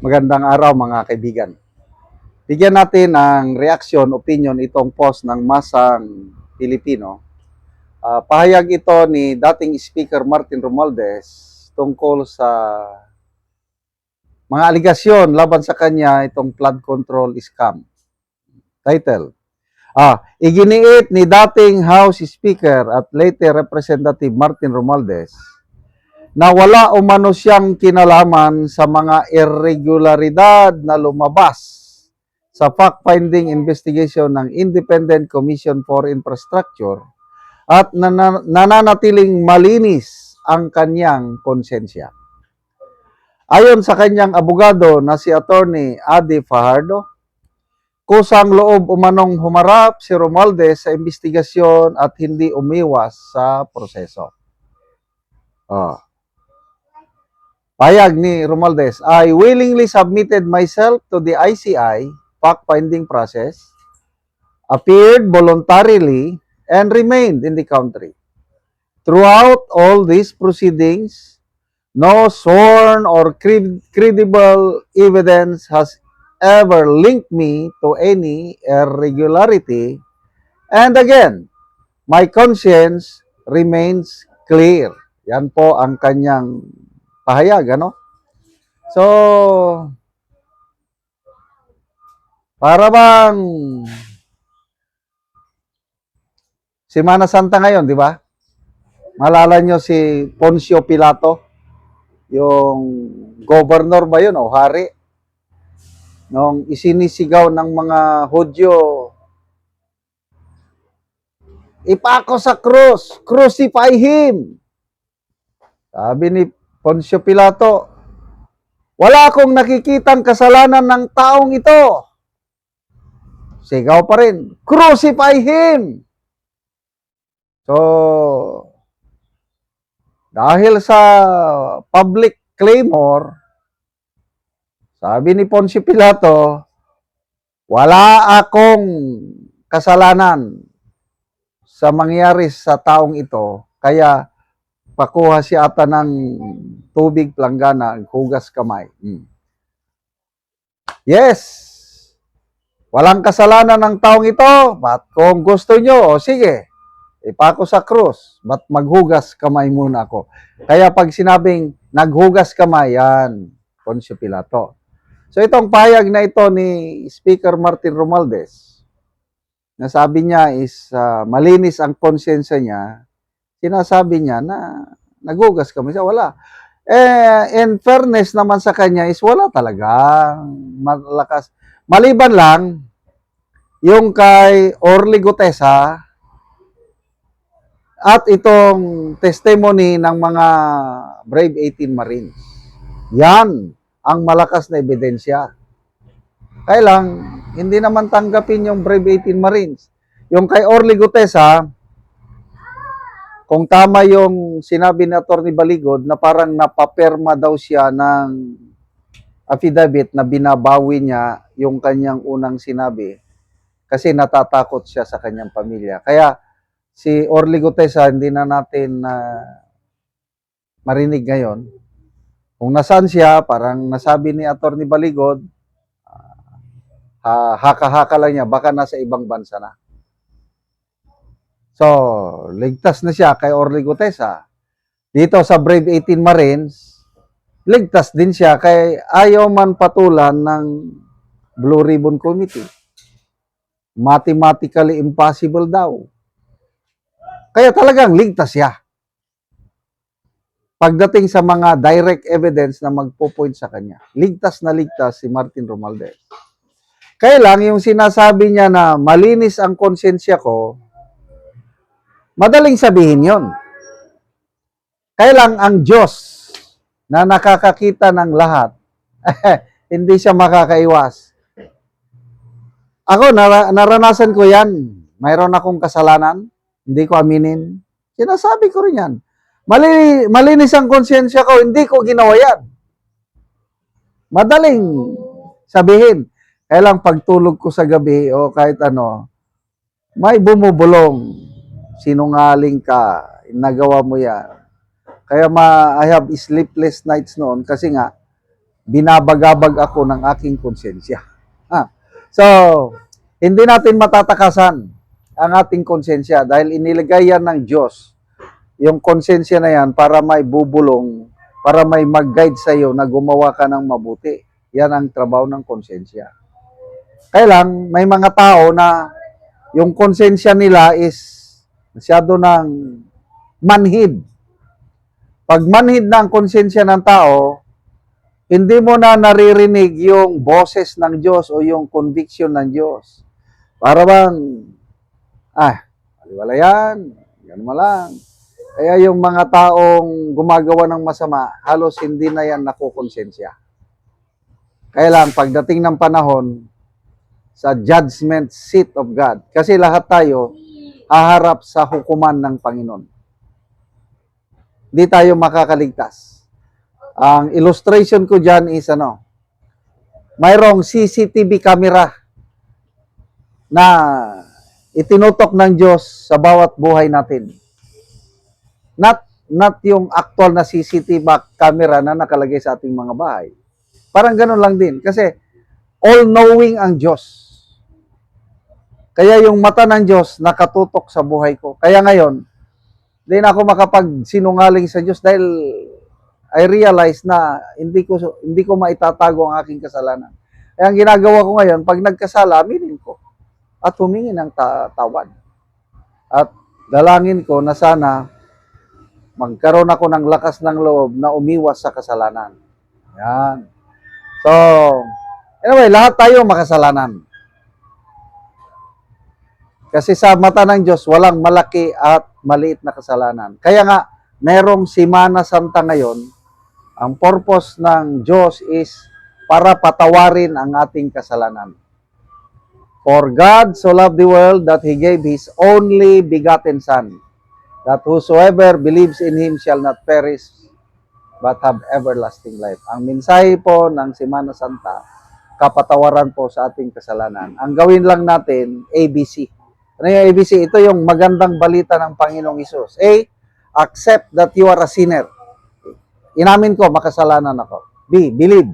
Magandang araw mga kaibigan. Bigyan natin ng reaction, opinion itong post ng Masang Pilipino. Pahayag ito ni dating Speaker Martin Romualdez tungkol sa mga aligasyon laban sa kanya itong flood control scam. Title, iginiit ni dating House Speaker at later Representative Martin Romualdez na wala umano siyang kinalaman sa mga irregularidad na lumabas sa fact-finding investigation ng Independent Commission for Infrastructure at nananatiling malinis ang kanyang konsensya. Ayon sa kanyang abogado na si Attorney Adi Fajardo, kusang loob umanong humarap si Romualdez sa investigasyon at hindi umiwas sa proseso. Payag ni Romualdez, I willingly submitted myself to the ICI fact-finding process, appeared voluntarily, and remained in the country. Throughout all these proceedings, no sworn or credible evidence has ever linked me to any irregularity, and again, my conscience remains clear. Yan po ang kanyang pahayag, ano? So, para bang Semana Santa ngayon, di ba? Malala nyo si Poncio Pilato, yung governor ba yun o hari? Nung isinisigaw ng mga Hudyo, ipako sa krus, crucify him. Sabi ni Poncio Pilato, wala akong nakikitang kasalanan ng taong ito. Sigaw pa rin, crucify him. So, dahil sa public clamor, sabi ni Poncio Pilato, wala akong kasalanan sa mangyari sa taong ito, kaya pakuha siya ata ng tubig planggana, hugas kamay. Yes, walang kasalanan ng taong ito, but kung gusto nyo, sige, ipako sa krus, but maghugas kamay muna ako. Kaya pag sinabing naghugas kamay, yan, Poncio Pilato. So itong pahayag na ito ni Speaker Martin Romualdez, na sabi niya is malinis ang konsensya niya, sinasabi niya na naghugas kamay siya, wala. In fairness naman sa kanya is wala talaga malakas. Maliban lang, yung kay Orly Gutesa, at itong testimony ng mga Brave 18 Marines. Yan ang malakas na ebidensya. Kaya lang, hindi naman tanggapin yung Brave 18 Marines. Yung kay Orly Gutesa, kung tama yung sinabi ni Atty. Baligod na parang napaperma daw siya ng affidavit na binabawi niya yung kanyang unang sinabi kasi natatakot siya sa kanyang pamilya. Kaya si Orly Gutesa hindi na natin marinig ngayon. Kung nasaan siya, parang nasabi ni Atty. Baligod, haka-haka lang niya, baka nasa ibang bansa na. So, ligtas na siya kay Orly Gutesa. Dito sa Brave 18 Marines, ligtas din siya kay ayaw man patulan ng Blue Ribbon Committee. Mathematically impossible daw. Kaya talagang ligtas siya. Pagdating sa mga direct evidence na magpo-point sa kanya, ligtas na ligtas si Martin Romualdez. Kaya lang, yung sinasabi niya na malinis ang konsensya ko, madaling sabihin yon. Kaya lang, ang Diyos na nakakakita ng lahat, hindi siya makakaiwas. Ako, naranasan ko yan. Mayroon akong kasalanan, hindi ko aminin. Sinasabi ko rin yan. Malinis ang konsensya ko, hindi ko ginawa yan. Madaling sabihin. Kaya lang pagtulog ko sa gabi o kahit ano, may bumubulong. Sinungaling ka, nagawa mo yan. Kaya I have sleepless nights noon kasi nga, binabagabag ako ng aking konsensya. So, hindi natin matatakasan ang ating konsensya dahil inilagay yan ng Diyos. Yung konsensya na yan para may bubulong, para may mag-guide sa iyo na gumawa ka ng mabuti. Yan ang trabaho ng konsensya. Kaya lang, may mga tao na yung konsensya nila is masyado ng manhid. Pag manhid na ang konsensya ng tao, hindi mo na naririnig yung boses ng Diyos o yung conviction ng Diyos. Para bang, wala yan, ganun mo lang. Kaya yung mga taong gumagawa ng masama, halos hindi na yan nakukonsensya. Kaya lang, pagdating ng panahon, sa judgment seat of God, kasi lahat tayo haharap sa hukuman ng Panginoon. Di tayo makakaligtas. Ang illustration ko dyan is mayroong CCTV camera na itinutok ng Diyos sa bawat buhay natin. Not yung actual na CCTV camera na nakalagay sa ating mga bahay. Parang ganun lang din. Kasi all-knowing ang Diyos. Kaya yung mata ng Diyos nakatutok sa buhay ko. Kaya ngayon, hindi na ako makapagsinungaling sa Diyos dahil I realize na hindi ko maitatago ang aking kasalanan. Kaya ang ginagawa ko ngayon, pag nagkasala, aminin ko at humingi ng tawad. At dalangin ko na sana magkaroon ako ng lakas ng loob na umiwas sa kasalanan. Yan. So, anyway, lahat tayo makasalanan. Kasi sa mata ng Diyos, walang malaki at maliit na kasalanan. Kaya nga, merong Semana Santa ngayon, ang purpose ng Diyos is para patawarin ang ating kasalanan. For God so loved the world that He gave His only begotten Son, that whosoever believes in Him shall not perish, but have everlasting life. Ang mensahe po ng Semana Santa, kapatawaran po sa ating kasalanan. Ang gawin lang natin, ABC. Ano yung ABC? Ito yung magandang balita ng Panginoong Hesus. A, accept that you are a sinner. Inamin ko, makasalanan ako. B, believe.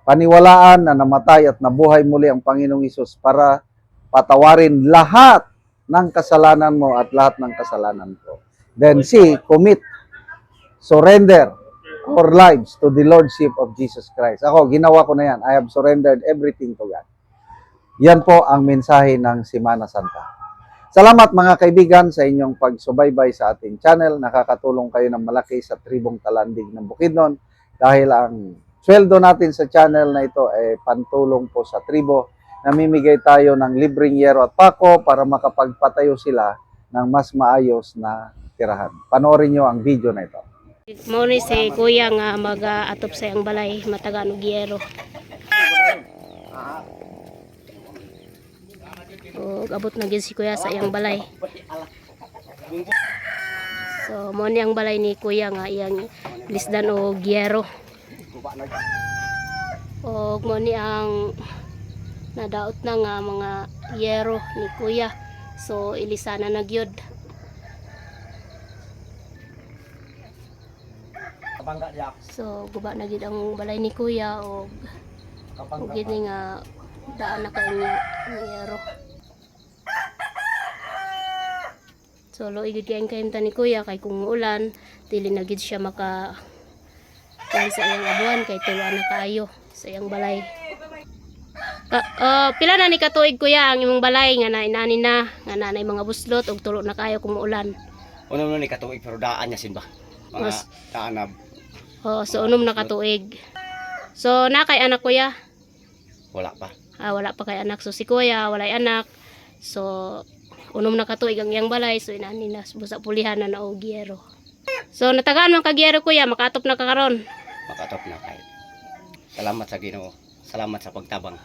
Paniwalaan na namatay at nabuhay muli ang Panginoong Hesus para patawarin lahat ng kasalanan mo at lahat ng kasalanan ko. Then C, commit. Surrender our lives to the Lordship of Jesus Christ. Ako, ginawa ko na yan. I have surrendered everything to God. Yan po ang mensahe ng Semana Santa. Salamat mga kaibigan sa inyong pagsubaybay sa ating channel. Nakakatulong kayo ng malaki sa tribong Talandig ng Bukidnon dahil ang sweldo natin sa channel na ito ay pantulong po sa tribo. Namimigay tayo ng libreng yero at pako para makapagpatayo sila ng mas maayos na tirahan. Panoorin nyo ang video na ito. Mao ni si kuya nga mag-atop sa iyang balay mataga og yero. O abot na gyud si kuya sa iyang balay. So mo ni ang balay ni kuya nga iyang lisdan og yero. O mo ni ang nadaot na nga mga yero ni kuya. So ilisana na gyud. So guba na gid ang balay ni kuya og gid nga daan na kay yero. So loy gid kay ang kaimta ni kuya kay kung ulan dili na gid siya maka kay sa iyang abuan kay tuwa na kaayo sa iyang balay. Pila na ni katuig kuya ang imong balay nga nainani na nga nanay mga buslot og tulo na kaayo kung ulan. Uno ni katuig pero daan niya sin ba? Mga daan na. So unom na katuig. So na kay anak kuya? Wala pa. Wala pa kay anak. So si kuya walay anak. So unom na katuig ang iyang balay. So inani na busa pulihan na og yero. So natagaan man kag yero kuya, makatop na ka karon. Makatop na kay. Salamat sa Ginoo. Salamat sa pagtabang.